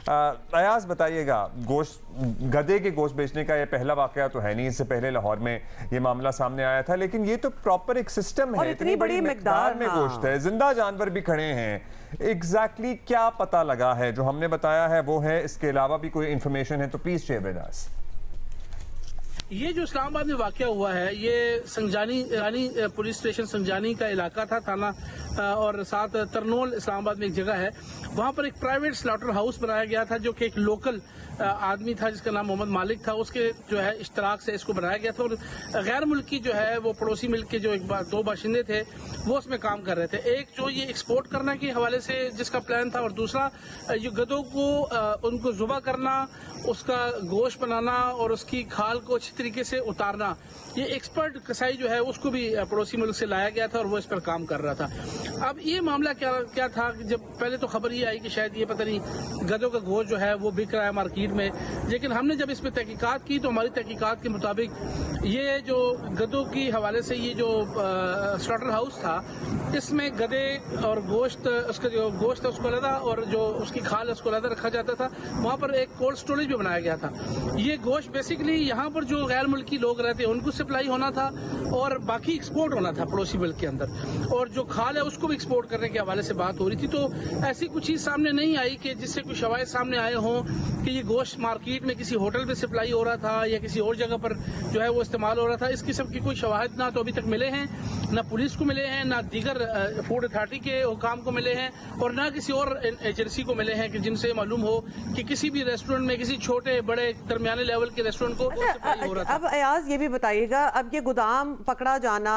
अयाज बताइएगा, गोश्त गधे के गोश्त बेचने का ये पहला वाकया तो है नहीं, इससे पहले लाहौर में ये मामला सामने आया था, लेकिन ये तो प्रॉपर एक सिस्टम है, इतनी बड़ी मिकदार में गोश्त है, जिंदा जानवर भी खड़े हैं। एग्जैक्टली क्या पता लगा है? जो हमने बताया है वो है, इसके अलावा भी कोई इंफॉर्मेशन है तो प्लीज शेयर विद अस। ये जो इस्लामाबाद में वाकया हुआ है, ये संजानी पुलिस स्टेशन संजानी का इलाका था, थाना और साथ तरनोल इस्लामाबाद में एक जगह है, वहां पर एक प्राइवेट स्लॉटर हाउस बनाया गया था, जो कि एक लोकल आदमी था जिसका नाम मोहम्मद मालिक था, उसके जो है इश्तराक से इसको बनाया गया था। और गैर मुल्की जो है वो पड़ोसी मुल्क के जो दो बाशिंदे थे वो उसमें काम कर रहे थे। एक जो ये एक्सपोर्ट करने के हवाले से जिसका प्लान था, और दूसरा ये गधों को उनको जुबा करना, उसका गोश्त बनाना और उसकी खाल को अच्छी तरीके से उतारना। ये एक्सपर्ट कसाई जो है उसको भी पड़ोसी मुल्क से लाया गया था और वो इस पर काम कर रहा था। अब ये मामला क्या था कि जब पहले तो खबर ये आई कि शायद ये पता नहीं गधों का गोश्त जो है वो बिक रहा है मार्केट में, लेकिन हमने जब इस पर तहकीकात की तो हमारी तहकीकात के मुताबिक ये जो गधों की हवाले से ये जो स्लॉटर हाउस था, इसमें गधे और गोश्त, उसका जो गोश्त है उसको अलग और जो उसकी खाल है उसको अलग रखा जाता था। वहाँ पर एक कोल्ड स्टोरेज भी बनाया गया था। ये गोश्त बेसिकली यहाँ पर जो गैर मुल्की लोग रहते हैं उनको सप्लाई होना था और बाकी एक्सपोर्ट होना था पड़ोसी मुल्क के अंदर, और जो खाल है उसको भी एक्सपोर्ट करने के हवाले से बात हो रही थी। तो ऐसी कुछ चीज सामने नहीं आई कि जिससे कुछ शवायद सामने आए हों कि ये गोश्त मार्केट में किसी होटल पे सप्लाई हो रहा था या किसी और जगह पर जो है वो इस्तेमाल हो रहा था। इस किस्म की कोई शवाहिद ना तो अभी तक मिले हैं, ना पुलिस को मिले हैं, ना दीगर फूड अथॉरिटी के हुकाम को मिले हैं, और ना किसी और एजेंसी को मिले हैं कि जिनसे मालूम हो कि किसी भी रेस्टोरेंट में, किसी छोटे बड़े दरमियाने लेवल के रेस्टोरेंट को सप्लाई हो रहा था। अब अयाज ये भी बताइएगा, अब ये गोदाम पकड़ा जाना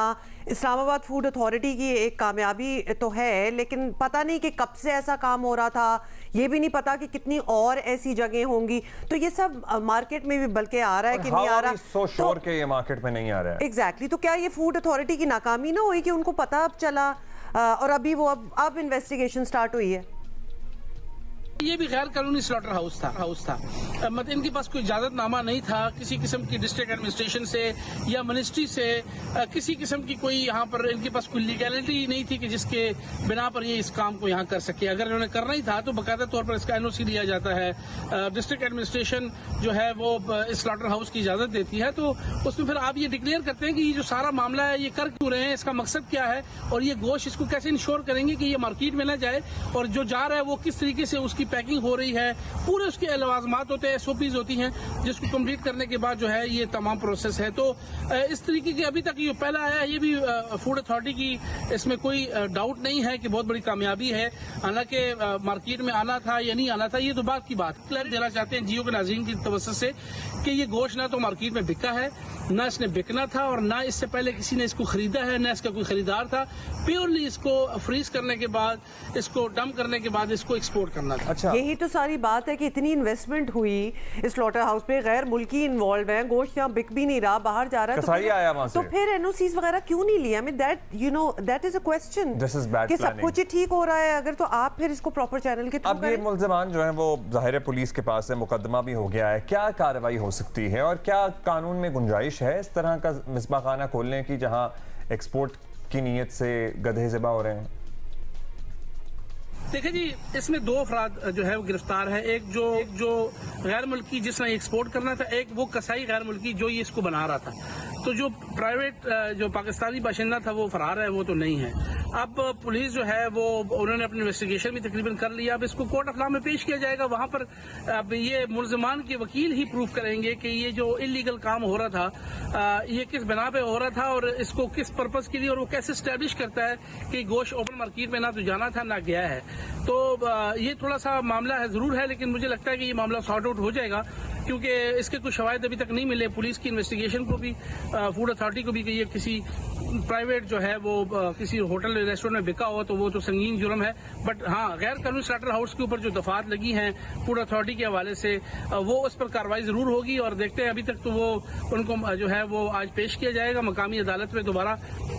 इस्लामाबाद फूड अथॉरिटी की एक कामयाबी तो है, लेकिन पता नहीं कि कब से ऐसा काम हो रहा था, ये भी नहीं पता कि कितनी और ऐसी जगह होंगी। तो ये सब मार्केट में भी बल्कि आ रहा है कि नहीं आ रहा, सो श्योर के ये मार्केट में नहीं आ रहा है। एग्जैक्टली। तो क्या ये फूड अथॉरिटी की नाकामी ना हुई कि उनको पता अब चला और अभी वो अब इन्वेस्टिगेशन स्टार्ट हुई है? ये भी गैर कानूनी स्लॉटर हाउस था। मतलब इनके पास कोई इजाजतनामा नहीं था किसी किस्म की डिस्ट्रिक्ट एडमिनिस्ट्रेशन से या मिनिस्ट्री से, किसी किस्म की कोई यहाँ पर इनके पास कोई लीगैलिटी नहीं थी कि जिसके बिना पर ये इस काम को यहाँ कर सके। अगर इन्होंने करना ही था तो बाकायदा तौर पर इसका एनओसी दिया जाता है, डिस्ट्रिक्ट एडमिनिस्ट्रेशन जो है वो इस स्लॉटर हाउस की इजाजत देती है। तो उसमें फिर आप ये डिक्लेयर करते हैं कि ये जो सारा मामला है ये कर क्यों रहे हैं, इसका मकसद क्या है, और ये गोश्त इसको कैसे इंश्योर करेंगे कि ये मार्केट में ना जाए, और जो जा रहा है वो किस तरीके से उसकी पैकिंग हो रही है, पूरे उसके लवाजमात होते हैं, एसओपीज होती हैं, जिसको कंप्लीट करने के बाद जो है ये तमाम प्रोसेस है। तो इस तरीके के अभी तक ये पहला आया है, ये भी फूड अथॉरिटी की इसमें कोई डाउट नहीं है कि बहुत बड़ी कामयाबी है। हालांकि मार्केट में आना था या नहीं आना था ये तो बात की बात। क्लियर देना चाहते हैं जियो के नाज़रीन की तवज्जो से कि ये गोश्त ना तो मार्केट में बिका है, ना इसने बिकना था, और ना इससे पहले किसी ने इसको खरीदा है, ना इसका कोई खरीदार था। प्योरली इसको फ्रीज करने के बाद, इसको डंप करने के बाद इसको एक्सपोर्ट करना था। अच्छा, यही तो सारी बात है कि इतनी इन्वेस्टमेंट हुई इस स्लॉटर हाउस पे, गैर मुल्की इन्वॉल्व है, गोश्त यहाँ बिक भी नहीं रहा, बाहर जा रहा है, तो फिर एनओसीज वगैरह क्यों नहीं लिया? दैट इज अ क्वेश्चन कि सब कुछ ठीक हो रहा है अगर, तो आप फिर इसको प्रॉपर चैनल के थ्रू अब ये मुल्ज़िमान जो है वो ज़ाहिर पुलिस के पास है, मुकदमा भी हो गया है, क्या कार्रवाई हो सकती है और क्या कानून में गुंजाइश है इस तरह का मिसबाखाना खोलने की जहां एक्सपोर्ट की नीयत से गधे ज़िबा हो रहे हैं? देखिए जी, इसमें दो अफराद जो है वो गिरफ्तार है। एक जो गैर मुल्की जिसने एक्सपोर्ट करना था, एक वो कसाई गैर मुल्की जो ये इसको बना रहा था। तो जो प्राइवेट जो पाकिस्तानी बाशिंदा था वो फरार है, वो तो नहीं है। अब पुलिस जो है वो उन्होंने अपनी इन्वेस्टिगेशन भी तकरीबन कर लिया। अब इसको कोर्ट ऑफ लॉ में पेश किया जाएगा। वहां पर अब ये मुल्ज़िमान के वकील ही प्रूफ करेंगे कि ये जो इलीगल काम हो रहा था ये किस बिना पे हो रहा था और इसको किस पर्पज के लिए, और वो कैसे स्टैब्लिश करता है कि गोश्त ओपन मार्केट में ना तो जाना था ना गया है। तो ये थोड़ा सा मामला है जरूर है, लेकिन मुझे लगता है कि ये मामला सॉर्ट आउट हो जाएगा क्योंकि इसके कुछ शवाहिद अभी तक नहीं मिले। पुलिस की इन्वेस्टिगेशन को भी, फूड अथॉरिटी को भी कि ये किसी प्राइवेट जो है वो किसी होटल रेस्टोरेंट में बिका हो तो वो तो संगीन जुर्म है। बट हाँ, गैर कानूनी स्लॉटर हाउस के ऊपर जो दफात लगी हैं फूड अथॉरिटी के हवाले से, वो उस पर कार्रवाई जरूर होगी। और देखते हैं, अभी तक तो वो उनको जो है वो आज पेश किया जाएगा मकामी अदालत में दोबारा।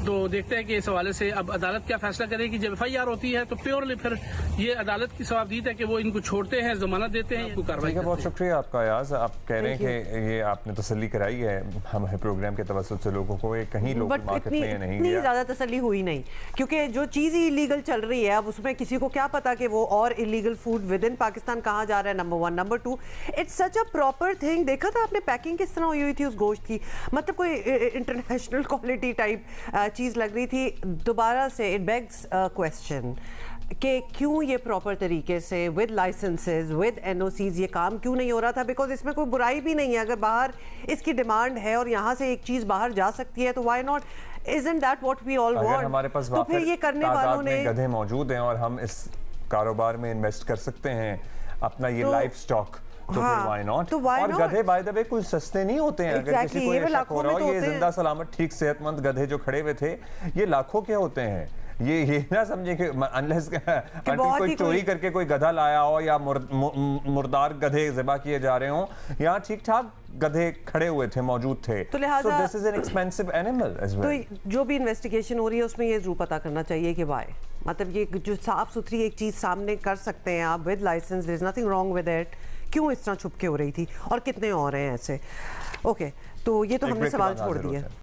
तो देखते हैं कि इस हवाले से अब अदालत क्या फैसला करेगी। जब FIR होती है तो प्योरली फिर ये अदालत की सवाबदीद है कि वो इनको छोड़ते हैं, जमानत देते हैं, इनको कार्रवाई। बहुत शुक्रिया आपका याज। शहनाज, आप कह रहे हैं कि ये आपने तसल्ली कराई है हमारे प्रोग्राम के तवज्जुह से लोगों को, ये कहीं लोग बट मार्केट में नहीं इतनी गया। ज्यादा तसल्ली हुई नहीं, क्योंकि जो चीज़ ही इलीगल चल रही है अब उसमें किसी को क्या पता कि वो और illegal food with in Pakistan कहाँ जा रहा है, number 1। Number 2, it's such a proper thing. देखा था आपने पैकिंग किस तरह हुई थी उस गोश्त की, मतलब कोई इंटरनेशनल क्वालिटी टाइप चीज़ लग रही थी। दोबारा से इट बेग्स क्वेश्चन कि क्यों ये प्रॉपर तरीके से विद लाइसेंसेस विद एनओसीज ये काम क्यों नहीं हो रहा था। बिकॉज इसमें कोई बुराई भी नहीं है, अगर बाहर इसकी डिमांड है और यहाँ से एक चीज़ बाहर जा सकती है तो why not, isn't that what we all want. हमारे पास तो फिर ये करने वालों ने गधे मौजूद हैं और हम इस कारोबार में इन्वेस्ट कर सकते हैं अपना ये लाइफ स्टॉक, तो हाँ, फिर व्हाई नॉट। तो why और not? गधे बाय द वे कोई सस्ते नहीं होते हैं। अगर किसी को ये ये शक लाखों हो रहा में हो तो ये होते हैं। जिंदा सलामत ठीक सेहतमंद गधे जो खड़े हुए थे ये लाखों के होते हैं। ये ना समझे कि अनलेस कोई चोरी करके कोई गधा लाया हो या मुर्दार गधे ज़िबा किए जा रहे हो, यहाँ ठीक ठाक गधे खड़े हुए थे, मौजूद थे। तो लिहाजा this is an expensive animal as well. तो जो भी इन्वेस्टिगेशन हो रही है उसमें ये जरूर पता करना चाहिए कि वाई, मतलब ये जो साफ सुथरी एक चीज़ सामने कर सकते हैं आप with licence, there is nothing wrong with it, क्यों इस तरह छुप के हो रही थी और कितने और हैं ऐसे। ओके, तो ये तो हमने सवाल छोड़ दिए।